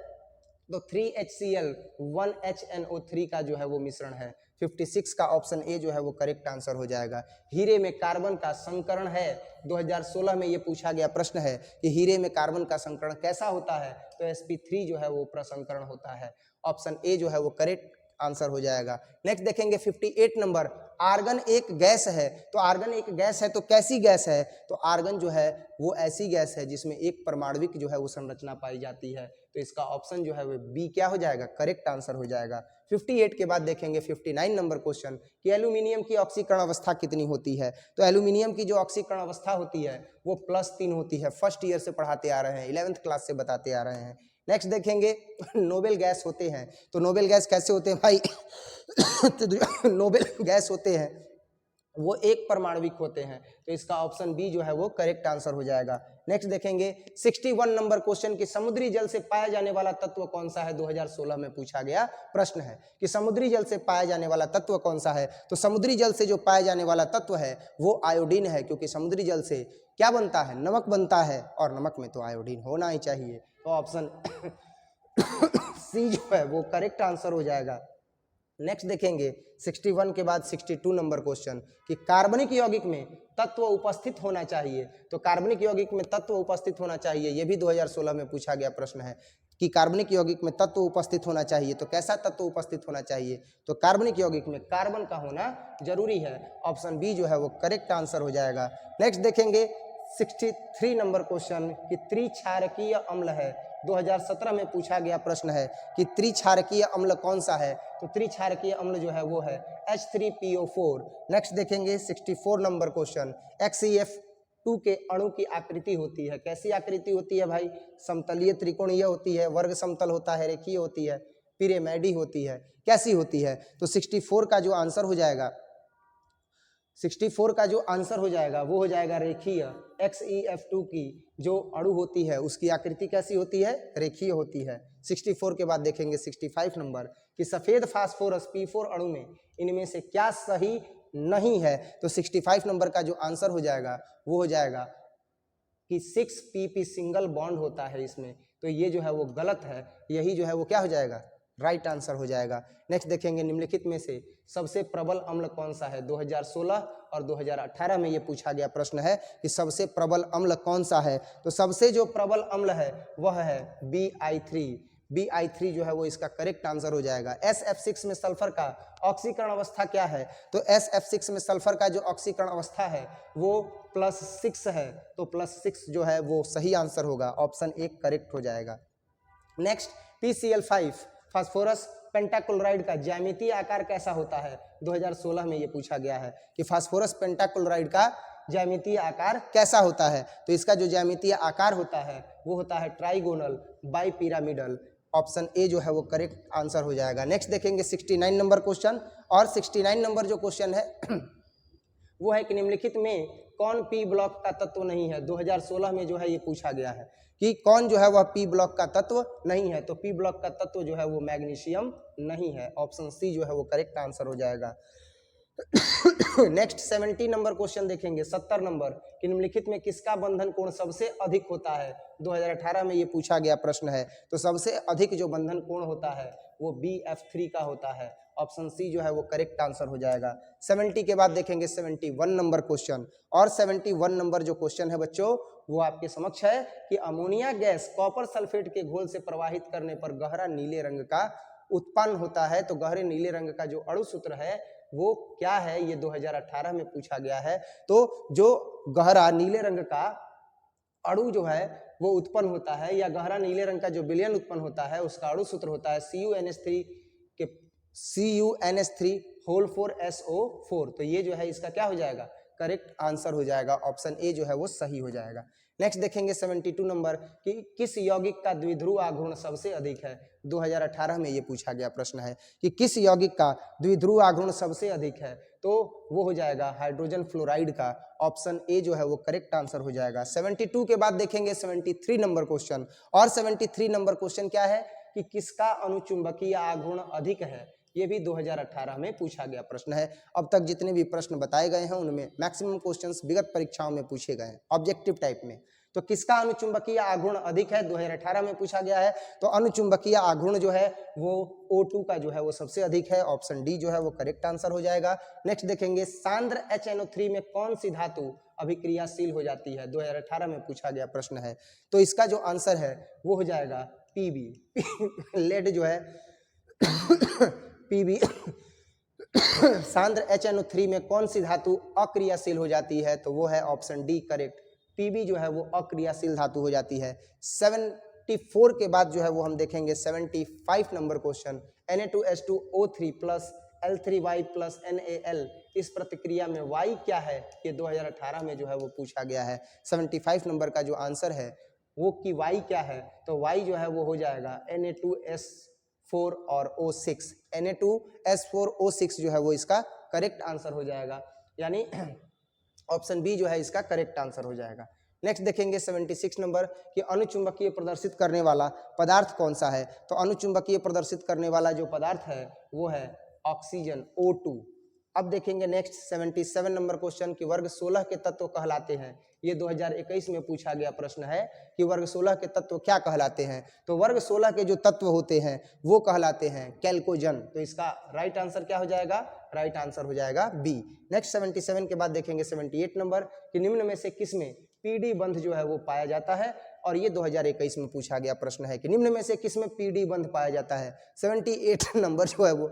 तो 3HCl 1HNO3 का जो है वो मिश्रण है। 56 का ऑप्शन ए जो है वो करेक्ट आंसर हो जाएगा। हीरे में कार्बन का संकरण है, 2016 में ये पूछा गया प्रश्न है कि हीरे में कार्बन का संकरण कैसा होता है? तो sp3 जो है वो प्रसंकरण होता है। ऑप्शन ए जो है वो करेक्ट आंसर हो जाएगा। नेक्स्ट देखेंगे 58 नंबर, आर्गन एक गैस है तो आर्गन एक गैस है तो कैसी गैस है? तो आर्गन जो है वो ऐसी गैस है जिसमें एक परमाणविक जो है वो संरचना पाई जाती है। तो इसका ऑप्शन जो है वो बी क्या हो जाएगा? करेक्ट आंसर हो जाएगा। 58 के बाद देखेंगे 59 नंबर क्वेश्चन कि एल्यूमिनियम की ऑक्सीकरण अवस्था कितनी होती है? तो एल्यूमिनियम की जो ऑक्सीकरण अवस्था होती है वो +3 होती है। फर्स्ट ईयर से पढ़ाते आ रहे हैं, 11th क्लास से बताते आ रहे हैं। नेक्स्ट देखेंगे नोबेल गैस होते हैं तो नोबेल गैस कैसे होते हैं भाई? तो नोबेल गैस होते हैं वो एक परमाणविक होते हैं तो इसका ऑप्शन बी जो है वो करेक्ट आंसर हो जाएगा। नेक्स्ट देखेंगे 61 नंबर क्वेश्चन कि समुद्री जल से पाया जाने वाला तत्व कौन सा है? 2016 में पूछा गया प्रश्न है कि समुद्री जल से पाया जाने वाला तत्व कौन सा है? तो समुद्री जल से जो पाया जाने वाला तत्व है वो आयोडीन है, क्योंकि समुद्री जल से क्या बनता है? नमक बनता है और नमक में तो आयोडीन होना ही चाहिए। तो ऑप्शन सी जो है वो करेक्ट आंसर हो जाएगा। नेक्स्ट देखेंगे 61 के बाद 62 नंबर क्वेश्चन कि कार्बनिक यौगिक में तत्व उपस्थित होना चाहिए। तो कार्बनिक यौगिक में तत्व उपस्थित होना चाहिए, ये भी 2016 में पूछा गया प्रश्न है कि कार्बनिक यौगिक में तत्व उपस्थित होना चाहिए। तो कैसा तत्व उपस्थित होना चाहिए? तो कार्बनिक यौगिक में कार्बन का होना जरूरी है। ऑप्शन बी जो है वो करेक्ट आंसर हो जाएगा। नेक्स्ट देखेंगे 63 नंबर क्वेश्चन कि त्रिक्षारकीय अम्ल है, 2017 में पूछा गया प्रश्न है कि त्रिक्षारकीय अम्ल कौन सा है? तो त्रिक्षारकीय अम्ल जो है वो है H3PO4। नेक्स्ट देखेंगे 64 नंबर क्वेश्चन, XeF2 के अणु की आकृति होती है, कैसी आकृति होती है भाई? समतलीय त्रिकोणीय होती है, वर्ग समतल होता है, रेखीय होती है, पिरामिडी होती है, कैसी होती है? तो 64 का जो आंसर हो जाएगा 64 का जो आंसर हो जाएगा वो हो जाएगा रेखीय। XeF2 की जो अणु होती है उसकी आकृति कैसी होती है? रेखीय होती है। 64 के बाद देखेंगे 65 नंबर कि सफेद फास्फोरस P4 अणु में इनमें से क्या सही नहीं है? तो 65 नंबर का जो आंसर हो जाएगा वो हो जाएगा कि 6pp सिंगल बॉन्ड होता है इसमें, तो ये जो है वो गलत है, यही जो है वो क्या हो जाएगा? राइट आंसर हो जाएगा। नेक्स्ट देखेंगे निम्नलिखित में से सबसे प्रबल अम्ल कौन सा है? 2016 और 2018 में ये पूछा गया प्रश्न है कि सबसे प्रबल अम्ल कौन सा है? तो सबसे जो प्रबल अम्ल है वह है BI3। BI3 जो है वो इसका करेक्ट आंसर हो जाएगा। SF6 में सल्फर का ऑक्सीकरण अवस्था क्या है? तो SF6 में सल्फर का जो ऑक्सीकरण अवस्था है वो +6 है, तो +6 जो है वो सही आंसर होगा। ऑप्शन ए करेक्ट हो जाएगा। नेक्स्ट PCl5 फास्फोरस पेंटाक्लोराइड का ज्यामितीय आकार कैसा होता है? 2016 में ये पूछा गया है कि फास्फोरस पेंटाक्लोराइड का ज्यामितीय आकार कैसा होता है? तो इसका जो ज्यामितीय आकार होता है वो होता है ट्राइगोनल बाइपिरामिडल। ऑप्शन ए जो है वो करेक्ट आंसर हो जाएगा। नेक्स्ट देखेंगे 69 नंबर क्वेश्चन, और 69 नंबर जो क्वेश्चन है वो है कि निम्नलिखित में कौन पी ब्लॉक का तत्व नहीं है? 2016 में जो है ये पूछा गया है कि कौन जो है वह पी ब्लॉक का तत्व नहीं है? तो पी ब्लॉक का तत्व जो है वो मैग्नीशियम नहीं है। ऑप्शन सी जो है वो करेक्ट आंसर हो जाएगा। नेक्स्ट 70 नंबर क्वेश्चन देखेंगे, 70 नंबर कि निम्नलिखित में किसका बंधन कोण सबसे अधिक होता है? 2018 में ये पूछा गया प्रश्न है, तो सबसे अधिक जो बंधन कोण होता है वो BF3 का होता है। ऑप्शन सी जो है वो करेक्ट आंसर हो जाएगा। 70 के बाद देखेंगे 71 नंबर क्वेश्चन, और 71 नंबर जो क्वेश्चन है बच्चों वो आपके समक्ष है कि अमोनिया गैस कॉपर सल्फेट के घोल से प्रवाहित करने पर गहरा नीले रंग का उत्पन्न होता है। तो गहरे नीले रंग का जो अणु सूत्र है वो क्या है? ये 2018 में पूछा गया है। तो जो गहरा नीले रंग का अणु जो है वो उत्पन्न होता है, या गहरा नीले रंग का जो विलयन उत्पन्न होता है उसका अणु सूत्र होता है CuNH3 4SO4। तो ये जो है इसका क्या हो जाएगा? करेक्ट आंसर हो जाएगा। ऑप्शन ए जो है वो सही हो जाएगा। नेक्स्ट देखेंगे 72 नंबर कि किस यौगिक का द्विध्रुव आघूर्ण सबसे अधिक है। 2018 में ये पूछा गया प्रश्न है कि किस यौगिक का द्विध्रुव आघूर्ण सबसे अधिक है, तो वो हो जाएगा हाइड्रोजन फ्लोराइड का। ऑप्शन ए जो है वो करेक्ट आंसर हो जाएगा। 72 के बाद देखेंगे 73 नंबर क्वेश्चन, और 73 नंबर क्वेश्चन क्या है कि किसका अनुचुंबकीय आघूर्ण अधिक है। ये भी 2018 में पूछा गया प्रश्न है। अब तक जितने भी प्रश्न बताए गए हैं उनमें मैक्सिमम क्वेश्चंस विगत परीक्षाओं में पूछे गए हैं ऑब्जेक्टिव टाइप में। तो किसका अनुचुंबकीय आघूर्ण अधिक है, 2018 में पूछा गया है। तो अनुचुंबकीय आघूर्ण जो है वो O2 का जो है वो सबसे अधिक है। ऑप्शन डी जो है वो करेक्ट आंसर हो जाएगा। नेक्स्ट देखेंगे सांद्र HNO3 में कौन सी धातु अभिक्रियाशील हो जाती है, 2018 में पूछा गया प्रश्न है। तो इसका जो आंसर है वो हो जाएगा PB। लेड जो है PB सांद्र HNO3 में कौन सी धातु अक्रियाशील हो जाती है, तो वो है ऑप्शन डी करेक्ट। PB जो है वो अक्रियाशील धातु हो जाती है। 74 के बाद जो है वो हम देखेंगे 75 number question, Na2H2O3 plus L3Y plus NaL, इस प्रतिक्रिया में Y क्या है, ये 2018 में जो है वो पूछा गया है। 75 नंबर का जो आंसर है वो कि Y क्या है, तो Y जो है वो हो जाएगा Na2S4 और O6। Na2S4O6 जो है वो इसका करेक्ट आंसर हो जाएगा, यानी ऑप्शन बी जो है इसका करेक्ट आंसर हो जाएगा। नेक्स्ट देखेंगे 76 नंबर कि अनुचुंबकीय प्रदर्शित करने वाला पदार्थ कौन सा है। तो अनुचुंबकीय प्रदर्शित करने वाला जो पदार्थ है वो है ऑक्सीजन O2। अब देखेंगे नेक्स्ट 77 नंबर क्वेश्चन कि वर्ग 16 के तत्व कहलाते हैं। ये 2021 में पूछा गया प्रश्न है कि वर्ग 16 के तत्व क्या कहलाते हैं। तो वर्ग 16 के जो तत्व होते हैं वो कहलाते हैं कैल्कोजन। तो इसका राइट आंसर क्या हो जाएगा, राइट आंसर हो जाएगा बी। नेक्स्ट 77 के बाद देखेंगे 78 नंबर कि निम्न में से किसमें पीडी बंध जो है वो पाया जाता है। और ये 2021 में पूछा गया प्रश्न है कि निम्न में से किसमें पीडी बंध पाया जाता है। 78 नंबर जो है वो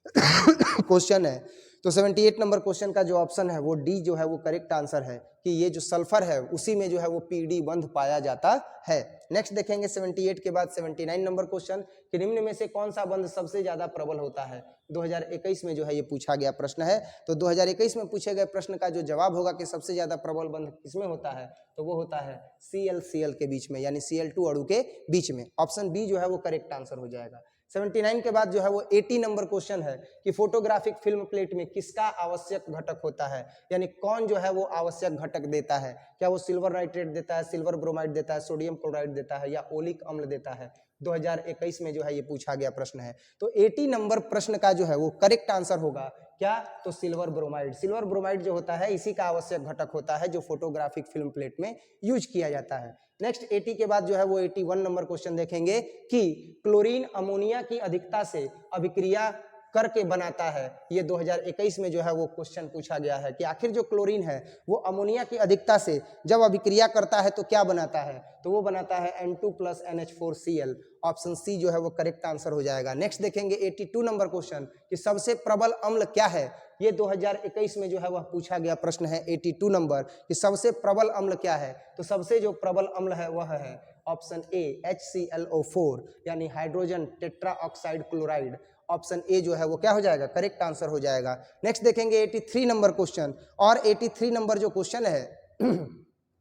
क्वेश्चन है। तो 78 नंबर क्वेश्चन का जो ऑप्शन है वो डी जो है वो करेक्ट आंसर है कि ये जो सल्फर है उसी में जो है वो पीडी बंध पाया जाता है। नेक्स्ट देखेंगे 78 के बाद 79 नंबर क्वेश्चन कि निम्न में से कौन सा बंध सबसे ज्यादा प्रबल होता है। 2021 में जो है ये पूछा गया प्रश्न है। तो 2021 में पूछे गए प्रश्न का जो जवाब होगा कि सबसे ज्यादा प्रबल बंध किसमें होता है, तो वो होता है Cl के बीच में, यानी Cl2 अणु के बीच में। ऑप्शन बी जो है वो करेक्ट आंसर हो जाएगा। 79 के बाद जो है वो 80 नंबर क्वेश्चन है कि फोटोग्राफिक फिल्म प्लेट में किसका आवश्यक घटक होता है, यानी कौन जो है वो आवश्यक घटक देता है। क्या वो सिल्वर नाइट्रेट देता है, सिल्वर ब्रोमाइड देता है, सोडियम क्लोराइड देता है, या ओलिक अम्ल देता है। 2021 में जो है ये पूछा गया प्रश्न है। तो 80 नंबर प्रश्न का जो है वो करेक्ट आंसर होगा क्या, तो सिल्वर ब्रोमाइड। सिल्वर ब्रोमाइड जो होता है इसी का आवश्यक घटक होता है जो फोटोग्राफिक फिल्म प्लेट में यूज किया जाता है। नेक्स्ट 80 के बाद जो है वो 81 नंबर क्वेश्चन देखेंगे कि क्लोरीन अमोनिया की अधिकता से अभिक्रिया करके बनाता है। ये 2021 में जो है वो क्वेश्चन पूछा गया है कि आखिर जो क्लोरीन है वो अमोनिया की अधिकता से जब अभिक्रिया करता है तो क्या बनाता है, तो वो बनाता है N2+NH4Cl। ऑप्शन सी जो है वो करेक्ट आंसर हो जाएगा। नेक्स्ट देखेंगे 82 नंबर क्वेश्चन कि सबसे प्रबल अम्ल क्या है। ये 2021 में जो है वह पूछा गया प्रश्न है 82 नंबर कि सबसे प्रबल अम्ल क्या है। तो सबसे जो प्रबल अम्ल है वह है ऑप्शन ए HClO4, यानी hydrogen tetra oxide chloride. Option A जो है वो क्या हो जाएगा, करेक्ट आंसर हो जाएगा। नेक्स्ट देखेंगे 83 नंबर क्वेश्चन, और 83 नंबर जो क्वेश्चन है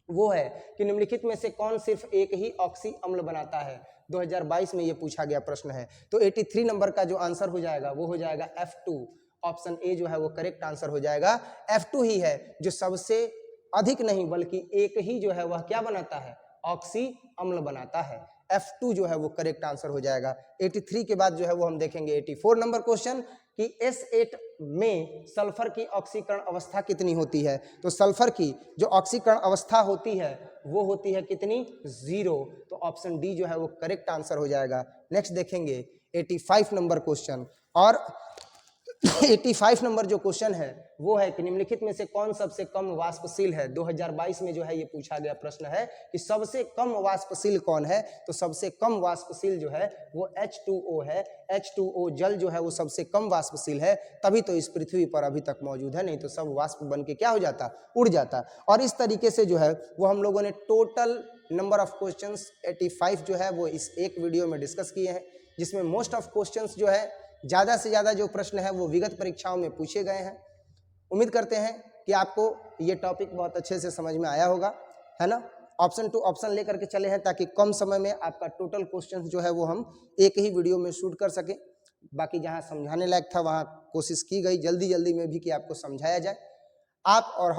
वो है कि निम्नलिखित में से कौन सिर्फ एक ही ऑक्सी अम्ल बनाता है। 2022 में ये पूछा गया प्रश्न है। तो 83 नंबर का जो आंसर हो जाएगा वो हो जाएगा F2। ऑप्शन ए जो है वो करेक्ट आंसर हो जाएगा। F2 ही है जो सबसे अधिक नहीं बल्कि एक ही जो है वह क्या बनाता है, ऑक्सी अम्ल बनाता है। F2 जो है वो करेक्ट आंसर हो जाएगा। 83 के बाद जो है वो हम देखेंगे 84 नंबर क्वेश्चन कि S8 में सल्फर की ऑक्सीकरण अवस्था कितनी होती है। तो सल्फर की जो ऑक्सीकरण अवस्था होती है वो होती है कितनी, 0। तो ऑप्शन डी जो है वो करेक्ट आंसर हो जाएगा। नेक्स्ट देखेंगे 85 नंबर क्वेश्चन, और 85 नंबर जो क्वेश्चन है वो है कि निम्नलिखित में से कौन सबसे कम वाष्पशील है। 2022 में जो है ये पूछा गया प्रश्न है कि सबसे कम वाष्पशील कौन है। तो सबसे कम वाष्पशील जो है वो H2O है। H2O जल जो है वो सबसे कम वाष्पशील है, तभी तो इस पृथ्वी पर अभी तक मौजूद है, नहीं तो सब वाष्प बन के क्या हो जाता, उड़ जाता। और इस तरीके से जो है वो हम लोगों ने टोटल नंबर ऑफ क्वेश्चंस 85 जो है वो इस एक वीडियो में डिस्कस किए हैं, जिसमें मोस्ट ऑफ क्वेश्चंस जो है ज़्यादा से ज़्यादा जो प्रश्न है वो विगत परीक्षाओं में पूछे गए हैं। उम्मीद करते हैं कि आपको ये टॉपिक बहुत अच्छे से समझ में आया होगा, है ना। ऑप्शन टू ऑप्शन लेकर के चले हैं ताकि कम समय में आपका टोटल क्वेश्चन जो है वो हम एक ही वीडियो में शूट कर सकें। बाकी जहां समझाने लायक था वहां कोशिश की गई जल्दी जल्दी में भी कि आपको समझाया जाए। आप और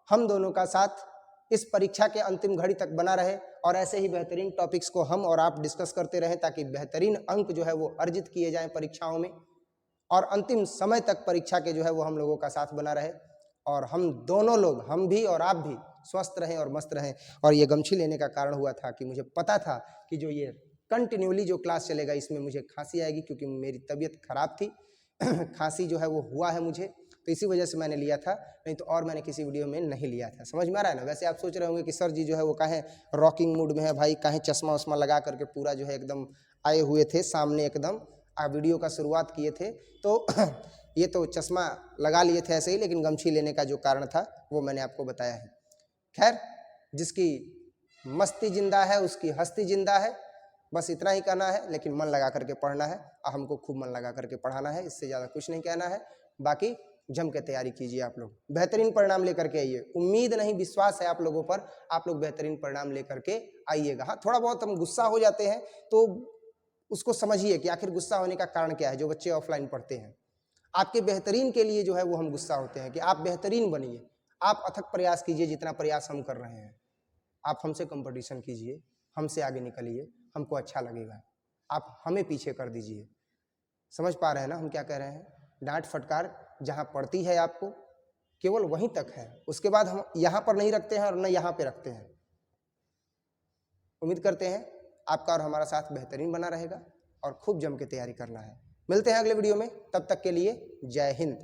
हम दोनों का साथ इस परीक्षा के अंतिम घड़ी तक बना रहे और ऐसे ही बेहतरीन टॉपिक्स को हम और आप डिस्कस करते रहें ताकि बेहतरीन अंक जो है वो अर्जित किए जाएं परीक्षाओं में और अंतिम समय तक परीक्षा के जो है वो हम लोगों का साथ बना रहे और हम दोनों लोग, हम भी और आप भी स्वस्थ रहें और मस्त रहें। और ये गमछी लेने का कारण हुआ था कि मुझे पता था कि जो ये कंटिन्यूली जो क्लास चलेगा इसमें मुझे खांसी आएगी क्योंकि मेरी तबीयत खराब थी खांसी जो है वो हुआ है मुझे, तो इसी वजह से मैंने लिया था, नहीं तो और मैंने किसी वीडियो में नहीं लिया था। समझ में आ रहा है ना। वैसे आप सोच रहे होंगे कि सर जी जो है वो काहे रॉकिंग मूड में है भाई, काहे चश्मा उश्मा लगा करके पूरा जो है एकदम आए हुए थे सामने, एकदम आप वीडियो का शुरुआत किए थे तो ये तो चश्मा लगा लिए थे ऐसे ही, लेकिन गमछी लेने का जो कारण था वो मैंने आपको बताया है। खैर, जिसकी मस्ती जिंदा है उसकी हस्ती जिंदा है, बस इतना ही कहना है। लेकिन मन लगा करके पढ़ना है और हमको खूब मन लगा करके पढ़ाना है, इससे ज़्यादा कुछ नहीं कहना है। बाकी जम के तैयारी कीजिए, आप लोग बेहतरीन परिणाम लेकर के आइए। उम्मीद नहीं विश्वास है आप लोगों पर, आप लोग बेहतरीन परिणाम लेकर के आइएगा। हाँ, थोड़ा बहुत हम गुस्सा हो जाते हैं तो उसको समझिए कि आखिर गुस्सा होने का कारण क्या है। जो बच्चे ऑफलाइन पढ़ते हैं, आपके बेहतरीन के लिए जो है वो हम गुस्सा होते हैं कि आप बेहतरीन बनिए, आप अथक प्रयास कीजिए जितना प्रयास हम कर रहे हैं। आप हमसे कंपटीशन कीजिए, हमसे आगे निकलिए, हमको अच्छा लगेगा। आप हमें पीछे कर दीजिए। समझ पा रहे हैं ना हम क्या कह रहे हैं। डांट फटकार जहाँ पड़ती है आपको केवल वहीं तक है, उसके बाद हम यहाँ पर नहीं रखते हैं और न यहाँ पे रखते हैं। उम्मीद करते हैं आपका और हमारा साथ बेहतरीन बना रहेगा और खूब जम के तैयारी करना है। मिलते हैं अगले वीडियो में, तब तक के लिए जय हिंद।